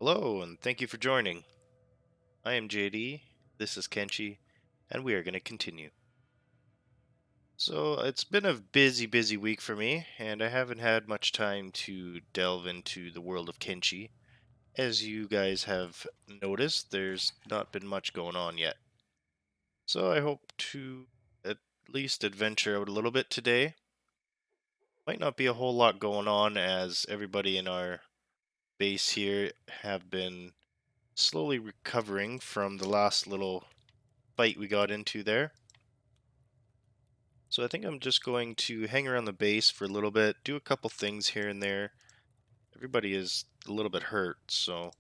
Hello, and thank you for joining. I am JD, this is Kenshi, and we are going to continue. So, it's been a busy week for me, and I haven't had much time to delve into the world of Kenshi. As you guys have noticed, there's not been much going on yet. So, I hope to at least adventure out a little bit today. Might not be a whole lot going on, as everybody in our base here have been slowly recovering from the last little fight we got into there. So I think I'm just going to hang around the base for a little bit, do a couple things here and there. Everybody is a little bit hurt, so.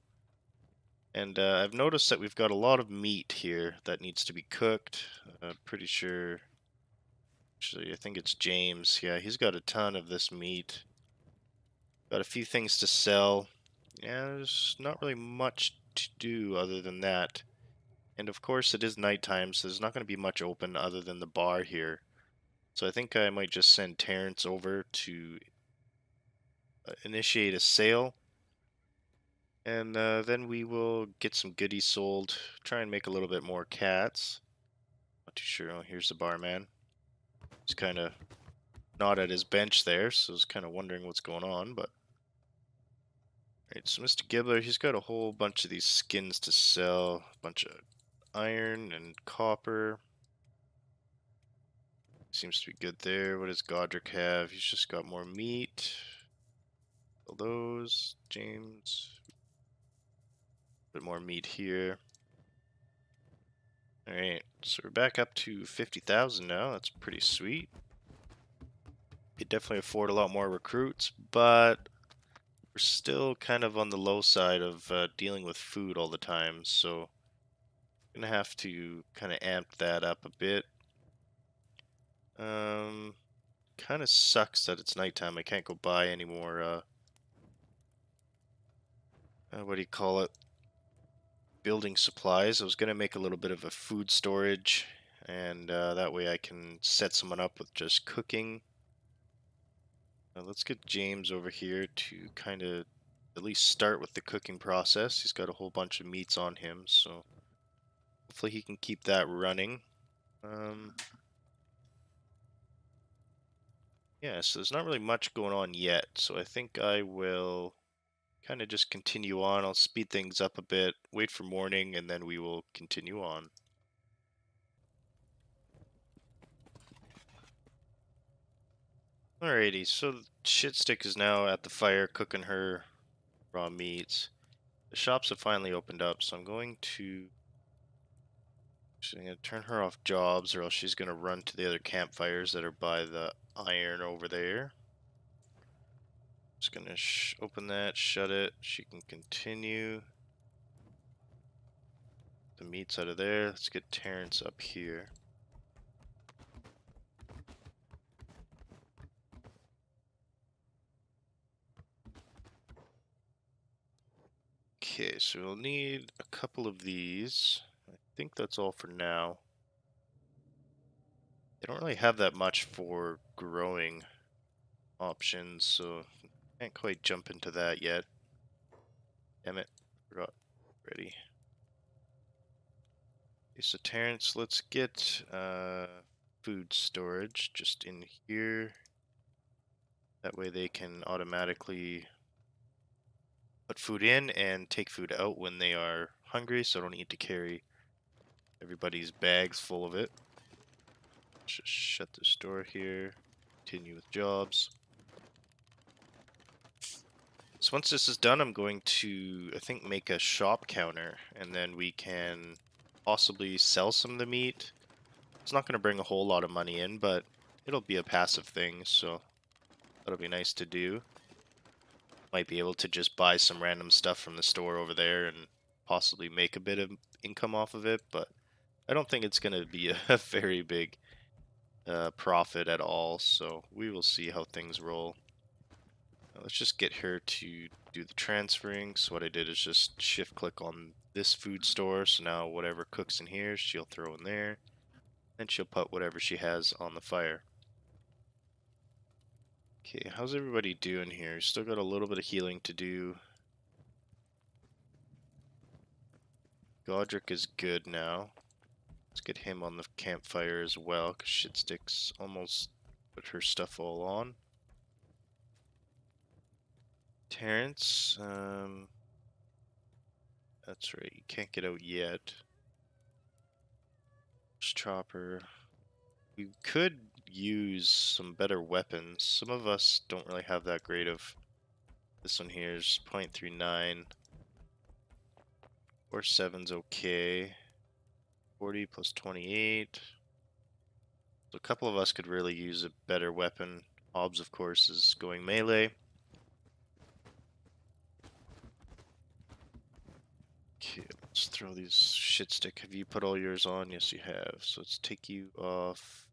And I've noticed that we've got a lot of meat here that needs to be cooked. Pretty sure, actually, I think it's James. Yeah, he's got a ton of this meat. Got a few things to sell. Yeah, there's not really much to do other than that. And of course, it is nighttime, so there's not going to be much open other than the bar here. So I think I might just send Terrence over to initiate a sale, and then we will get some goodies sold. Try and make a little bit more cats. Not too sure. Oh, here's the barman. He's kind of not at his bench there, so I was kind of wondering what's going on. But right, so Mr. Gibbler, he's got a whole bunch of these skins to sell. A bunch of iron and copper. Seems to be good there. What does Godric have? He's just got more meat. Those, James. A bit more meat here. Alright, so we're back up to 50,000 now. That's pretty sweet. Could definitely afford a lot more recruits, but we're still kind of on the low side of dealing with food all the time, so I'm gonna have to kind of amp that up a bit. Um, Kind of sucks that it's nighttime. I can't go buy any more, what do you call it? Building supplies. I was gonna make a little bit of a food storage, and that way I can set someone up with just cooking. Let's get James over here to kind of at least start with the cooking process. He's got a whole bunch of meats on him, so hopefully he can keep that running. Um, yeah, so there's not really much going on yet, so I think I will kind of just continue on. I'll speed things up a bit, wait for morning, and then we will continue on. Alrighty, so Shitstick is now at the fire cooking her raw meats. The shops have finally opened up, so I'm going to She's gonna turn her off jobs, or else she's gonna run to the other campfires that are by the iron over there. Just gonna open that, shut it. She can continue. The meat's out of there. Let's get Terrence up here. Okay, so we'll need a couple of these. I think that's all for now. They don't really have that much for growing options, so can't quite jump into that yet. Damn it, forgot. Ready. Okay, so Terrence, let's get food storage just in here. That way they can automatically put food in and take food out when they are hungry, so I don't need to carry everybody's bags full of it. Just shut this door here. Continue with jobs. So once this is done, I'm going to, I think, make a shop counter, and then we can possibly sell some of the meat. It's not going to bring a whole lot of money in, but it'll be a passive thing, so that'll be nice to do. Might be able to just buy some random stuff from the store over there and possibly make a bit of income off of it, but I don't think it's going to be a very big profit at all, so we will see how things roll. Let's just get her to do the transferring. So what I did is just shift click on this food store, so now whatever cooks in here she'll throw in there, and she'll put whatever she has on the fire. Okay, how's everybody doing here? Still got a little bit of healing to do. Godric is good now. Let's get him on the campfire as well, because Shitstick's almost put her stuff all on. Terrence, that's right, you can't get out yet. Chopper. We could use some better weapons. Some of us don't really have that great of. This one here is 0.39. Or 7's okay. 40 plus 28. So a couple of us could really use a better weapon. Hobbs, of course, is going melee. Okay, let's throw these shitstick. Have you put all yours on? Yes, you have. So let's take you off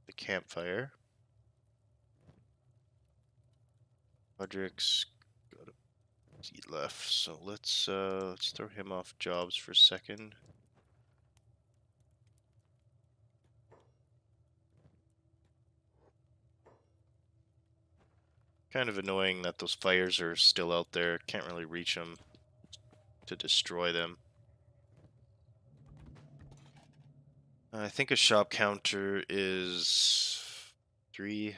the campfire. Roderick's got a seat left, so let's throw him off jobs for a second. Kind of annoying that those fires are still out there. Can't really reach them to destroy them. I think a shop counter is 3.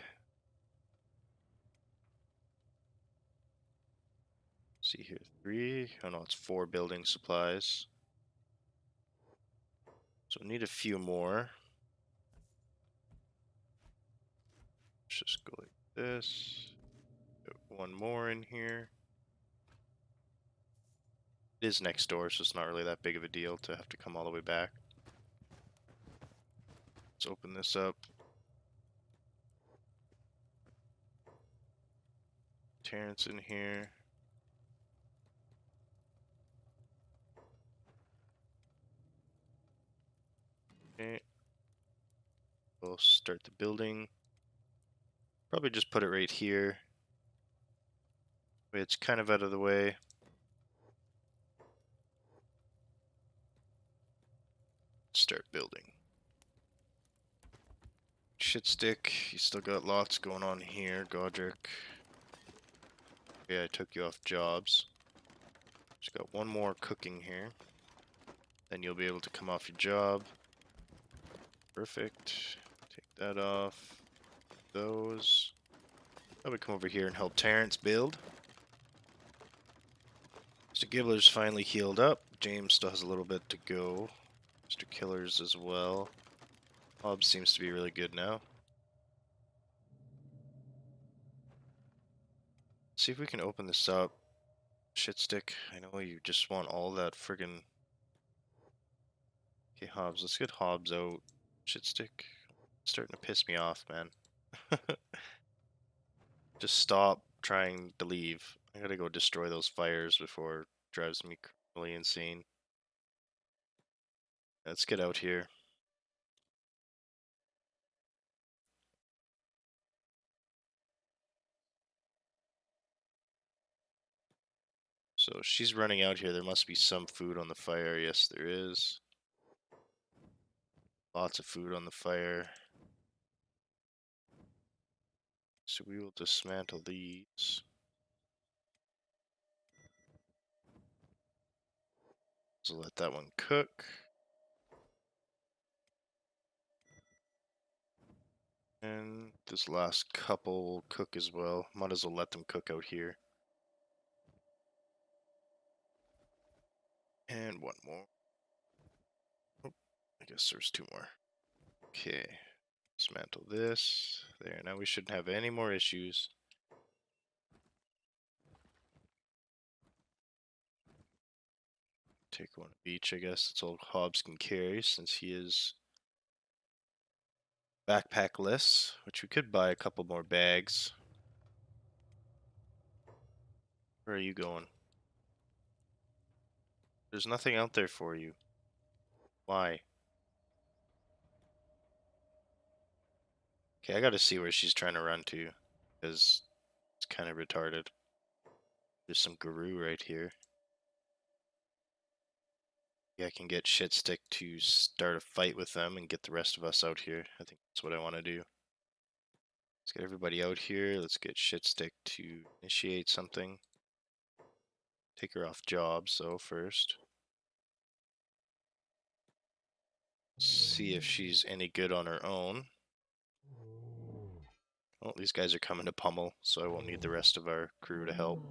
See here, 3. Oh no, it's 4 building supplies. So we need a few more. Let's just go like this. Put one more in here. It is next door, so it's not really that big of a deal to have to come all the way back. Let's open this up. Terrence in here. Okay. We'll start the building. Probably just put it right here. It's kind of out of the way. Start building. Shitstick, you still got lots going on here. Godric. Okay, I took you off jobs. Just got one more cooking here. Then you'll be able to come off your job. Perfect. Take that off. Those. Probably come over here and help Terrence build. Mr. Gibbler's finally healed up. James still has a little bit to go. Mr. Killer's as well. Hobbs seems to be really good now. See if we can open this up. Shitstick, I know you just want all that friggin'. Okay, Hobbs, let's get Hobbs out. Shitstick, starting to piss me off, man. Just stop trying to leave. I gotta go destroy those fires before it drives me criminally insane. Let's get out here. So she's running out here. There must be some food on the fire. Yes, there is. Lots of food on the fire. So we will dismantle these. So let that one cook. And this last couple will cook as well. Might as well let them cook out here. And one more. Oh, I guess there's 2 more. Okay. Dismantle this. There. Now we shouldn't have any more issues. Take one of each, I guess. That's all Hobbs can carry since he is backpackless, which we could buy a couple more bags. Where are you going? There's nothing out there for you. Why? Okay, I gotta see where she's trying to run to, because it's kind of retarded. There's some guru right here. Yeah, I can get Shitstick to start a fight with them and get the rest of us out here. I think that's what I want to do. Let's get everybody out here. Let's get Shitstick to initiate something. Take her off job, so first. See if she's any good on her own. Well, these guys are coming to pummel, so I won't need the rest of our crew to help.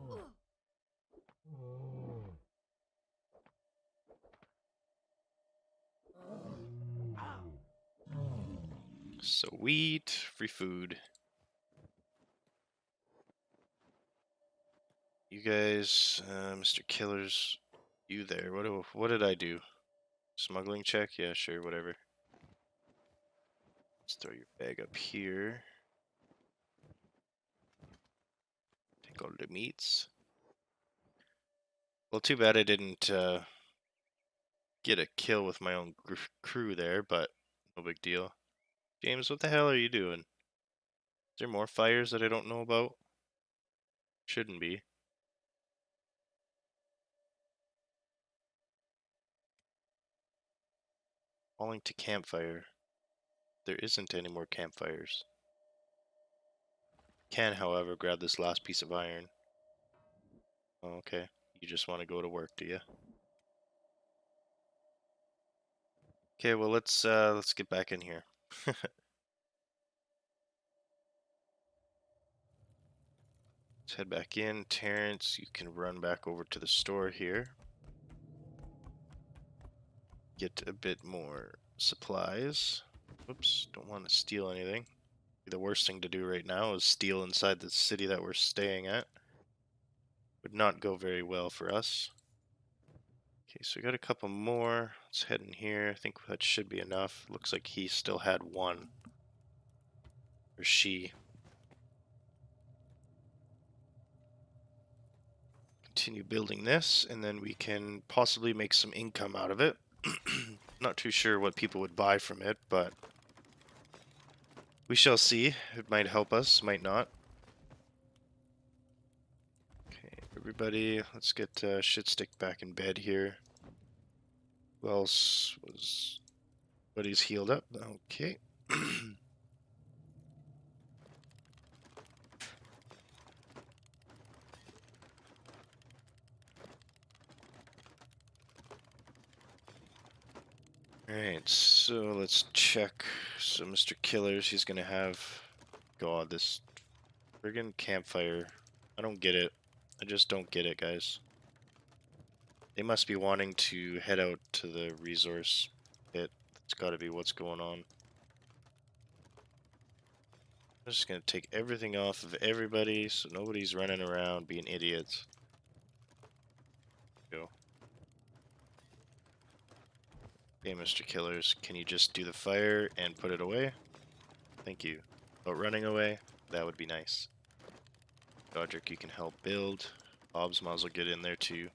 Sweet, free food. You guys, Mr. Killers, you there? What did I do? Smuggling check? Yeah, sure, whatever. Let's throw your bag up here. Take all the meats. Well, too bad I didn't get a kill with my own crew there, but no big deal. James, what the hell are you doing? Is there more fires that I don't know about? Shouldn't be. Falling to campfire. There isn't any more campfires. Can, however, grab this last piece of iron. Oh, okay. You just want to go to work, do you? Okay, well let's get back in here. Let's head back in. Terrence, you can run back over to the store here. Get a bit more supplies. Oops, don't want to steal anything. The worst thing to do right now is steal inside the city that we're staying at. Would not go very well for us. Okay, so we got a couple more. Let's head in here. I think that should be enough. Looks like he still had one. Or she. Continue building this, and then we can possibly make some income out of it. Not too sure what people would buy from it, but we shall see. It might help us, might not. Okay, everybody, let's get Shitstick back in bed here. Who else was... Buddy's healed up. Okay. Alright, so let's check. So Mr. Killers, he's gonna have... God, this friggin' campfire. I don't get it. I just don't get it, guys. They must be wanting to head out to the resource pit. That's gotta be what's going on. I'm just gonna take everything off of everybody so nobody's running around being idiots. Go. Hey, Mr. Killers, can you just do the fire and put it away? Thank you. About running away, that would be nice. Godric, you can help build. Hobbs might as well get in there too.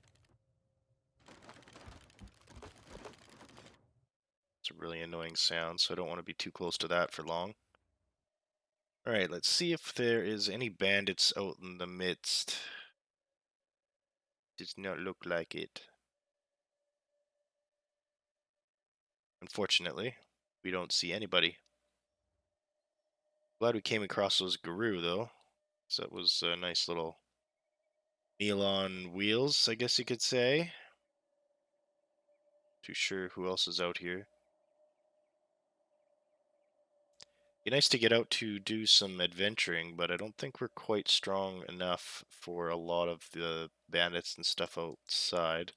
It's a really annoying sound, so I don't want to be too close to that for long. Alright, let's see if there is any bandits out in the midst. Does not look like it. Unfortunately, we don't see anybody. Glad we came across those Guru, though. So that was a nice little meal on wheels, I guess you could say. Too sure who else is out here. Be nice to get out to do some adventuring, but I don't think we're quite strong enough for a lot of the bandits and stuff outside.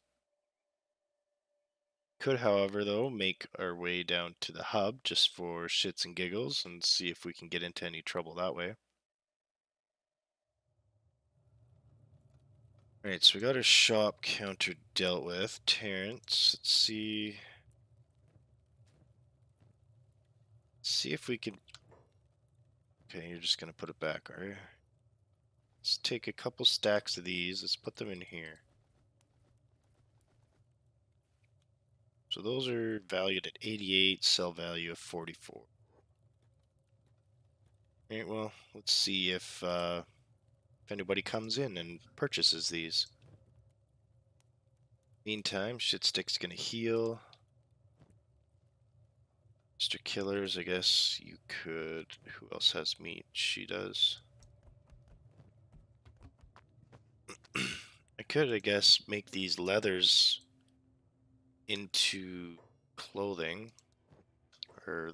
Could, however, though, make our way down to the hub just for shits and giggles and see if we can get into any trouble that way. Alright, so we got our shop counter dealt with. Terrence, let's see. See if we can... Okay, you're just gonna put it back, are you? Let's take a couple stacks of these. Let's put them in here. So those are valued at 88, sell value of 44. Alright, well, let's see if anybody comes in and purchases these. Meantime, Shitstick's gonna heal. Mr. Killers, I guess you could... Who else has meat? She does. I could, I guess, make these leathers into clothing. or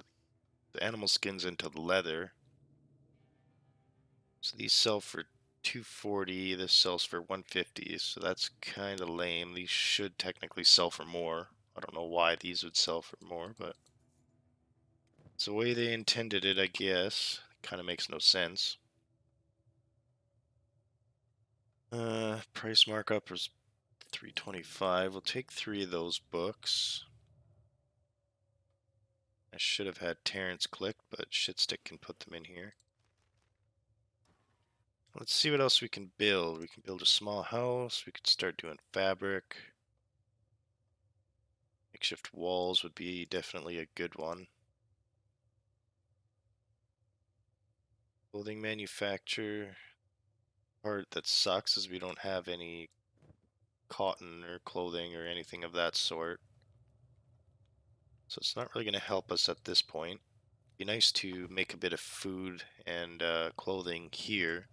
the animal skins into the leather. So these sell for 240. This sells for 150. So that's kind of lame. These should technically sell for more. I don't know why these would sell for more, but it's the way they intended it, I guess. Kind of makes no sense. Price markup was 325. We'll take 3 of those books. I should have had Terrence clicked, but Shitstick can put them in here. Let's see what else we can build. We can build a small house. We could start doing fabric. Makeshift walls would be definitely a good one. Clothing manufacture. Part that sucks is we don't have any cotton or clothing or anything of that sort. So it's not really going to help us at this point. Be nice to make a bit of food and clothing here.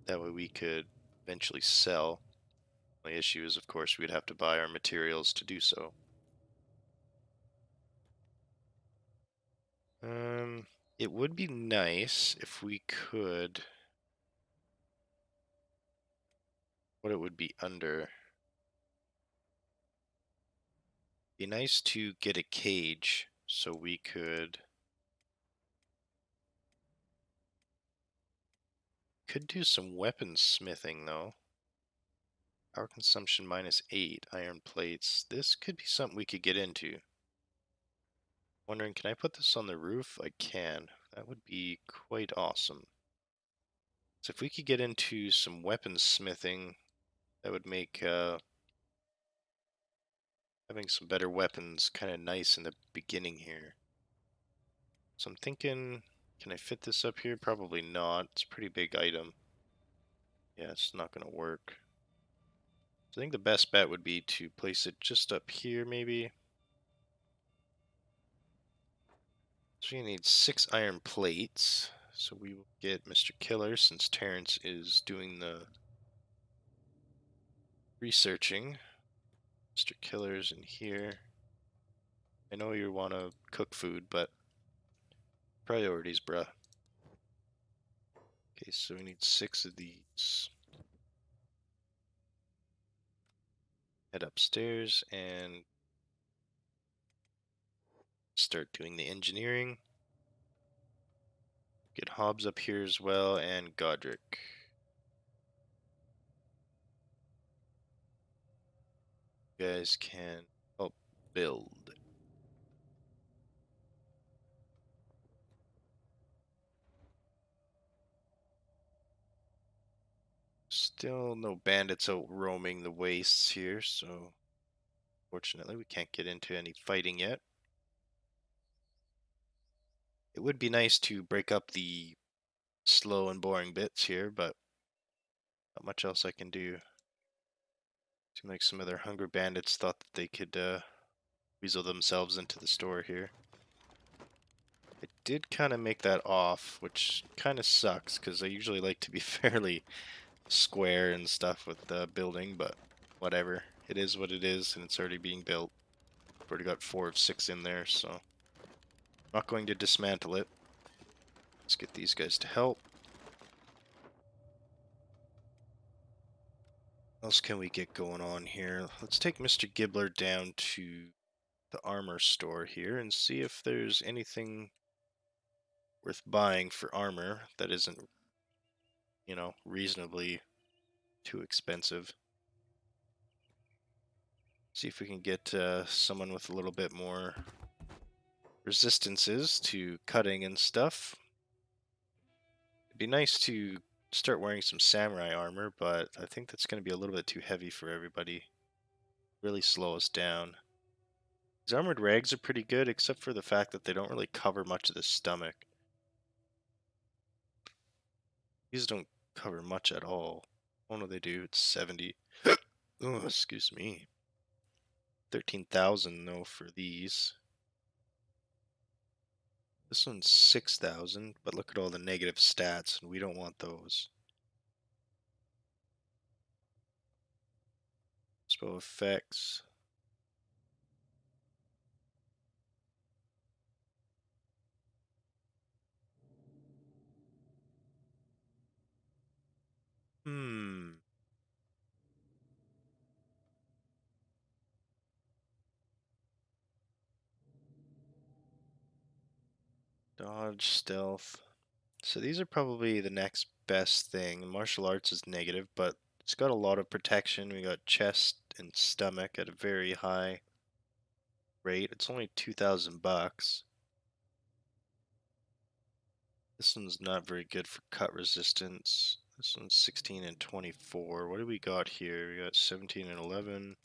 That way we could eventually sell. The issue is, of course, we'd have to buy our materials to do so. It would be nice if we could. What it would be under. Be nice to get a cage so we could do some weapon smithing though. Power consumption -8, iron plates. This could be something we could get into. Wondering, can I put this on the roof? I can. That would be quite awesome. So if we could get into some weapon smithing, that would make having some better weapons kind of nice in the beginning here. So I'm thinking, can I fit this up here? Probably not. It's a pretty big item. Yeah, it's not going to work. So I think the best bet would be to place it just up here, maybe. So we need 6 iron plates. So we will get Mr. Killer since Terrence is doing the researching. Mr. Killer's in here. I know you want to cook food, but priorities, bruh. Okay, so we need 6 of these. Head upstairs and start doing the engineering. Get Hobbs up here as well, and Godric. You guys can help build. Still no bandits out roaming the wastes here, so fortunately we can't get into any fighting yet. It would be nice to break up the slow and boring bits here, but not much else I can do. Seems like some other hungry bandits thought that they could weasel themselves into the store here. I did kind of make that off, which kind of sucks because I usually like to be fairly square and stuff with the building, but whatever. It is what it is, and it's already being built. I've already got 4 of 6 in there, so I'm not going to dismantle it. Let's get these guys to help. What else can we get going on here? Let's take Mr. Gibbler down to the armor store here and see if there's anything worth buying for armor that isn't, you know, reasonably too expensive. See if we can get someone with a little bit more resistances to cutting and stuff. It'd be nice to start wearing some samurai armor, but I think that's going to be a little bit too heavy for everybody. Really slow us down. These armored rags are pretty good, except for the fact that they don't really cover much of the stomach. These don't cover much at all. Oh no, they do. It's 70. Oh, excuse me. 13,000 though for these. This one's 6,000, but look at all the negative stats, and we don't want those. Spell effects. Hmm. Dodge, stealth. So these are probably the next best thing. Martial arts is negative, but it's got a lot of protection. We got chest and stomach at a very high rate. It's only 2,000 bucks. This one's not very good for cut resistance. This one's 16 and 24. What do we got here? We got 17 and 11.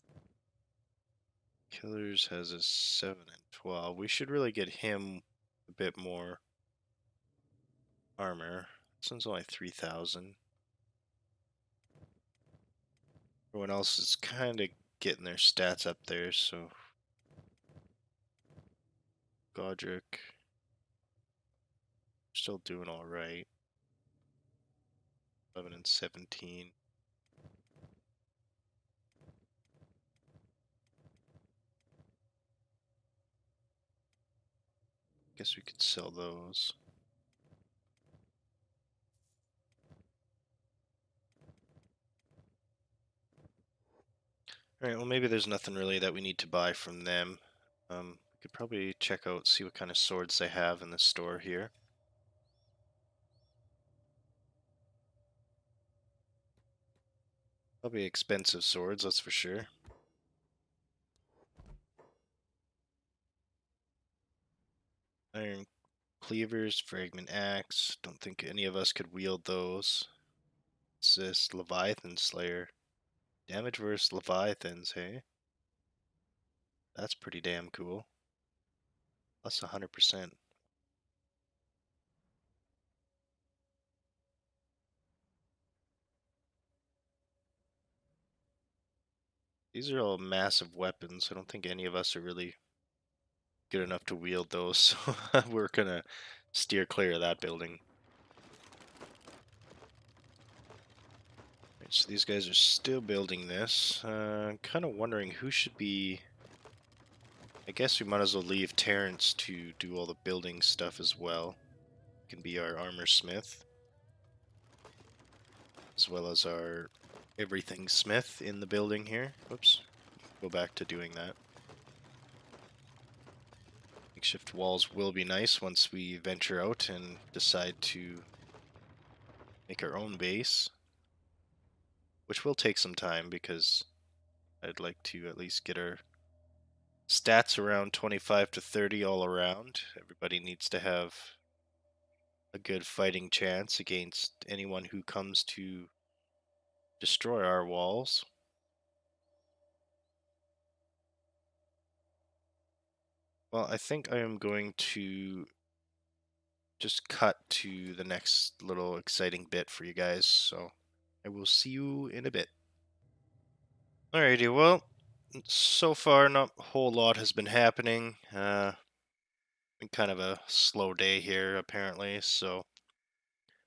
Killers has a 7 and 12. We should really get him a bit more armor. This one's only 3,000. Everyone else is kind of getting their stats up there, so Godric still doing all right. 11 and 17. Guess we could sell those. All right, well maybe there's nothing really that we need to buy from them. We could probably check out, see what kind of swords they have in the store here. Probably expensive swords, that's for sure. Iron cleavers, fragment axe. Don't think any of us could wield those. What's this? Leviathan Slayer. Damage versus Leviathans, hey? That's pretty damn cool. Plus 100%. These are all massive weapons. I don't think any of us are really good enough to wield those, so we're gonna steer clear of that building. Right, so these guys are still building this. Kind of wondering who should be... I guess we might as well leave Terrence to do all the building stuff as well. Can be our armor smith, as well as our everything smith in the building here. Whoops. Go back to doing that. Makeshift walls will be nice once we venture out and decide to make our own base, which will take some time because I'd like to at least get our stats around 25 to 30 all around. Everybody needs to have a good fighting chance against anyone who comes to destroy our walls. Well, I think I am going to just cut to the next little exciting bit for you guys, so I will see you in a bit. Alrighty, well, so far not a whole lot has been happening. Been kind of a slow day here, apparently, so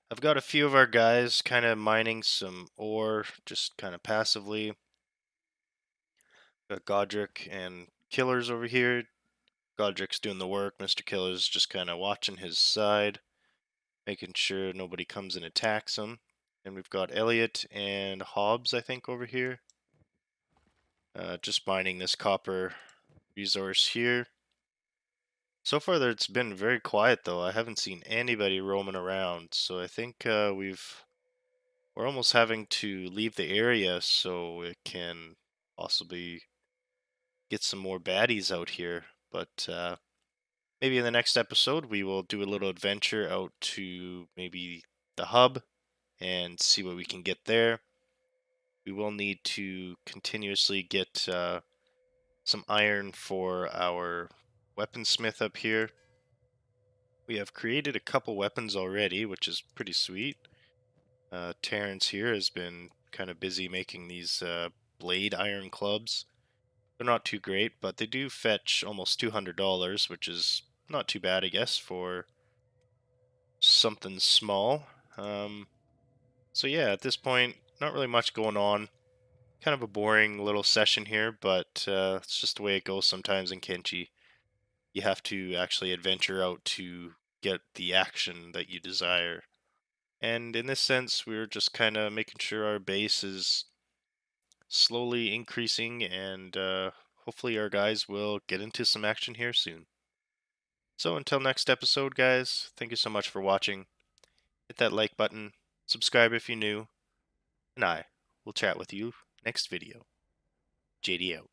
I've got a few of our guys kind of mining some ore, just kind of passively. Got Godric and Killers over here. Godric's doing the work. Mr. Killer's just kind of watching his side, making sure nobody comes and attacks him. And we've got Elliot and Hobbs, I think, over here. Just mining this copper resource here. So far, it's been very quiet, though. I haven't seen anybody roaming around, so I think we're almost having to leave the area so it can possibly get some more baddies out here. But maybe in the next episode, we will do a little adventure out to maybe the hub and see what we can get there. We will need to continuously get some iron for our weaponsmith up here. We have created a couple weapons already, which is pretty sweet. Terrence here has been kind of busy making these blade iron clubs. They're not too great, but they do fetch almost $200, which is not too bad, I guess, for something small. So yeah, at this point, not really much going on. Kind of a boring little session here, but it's just the way it goes sometimes in Kenshi. You have to actually adventure out to get the action that you desire. And in this sense, we're just kind of making sure our base is slowly increasing, and hopefully our guys will get into some action here soon. So until next episode, guys, thank you so much for watching. Hit that like button, subscribe if you're new, and I will chat with you next video. JD out.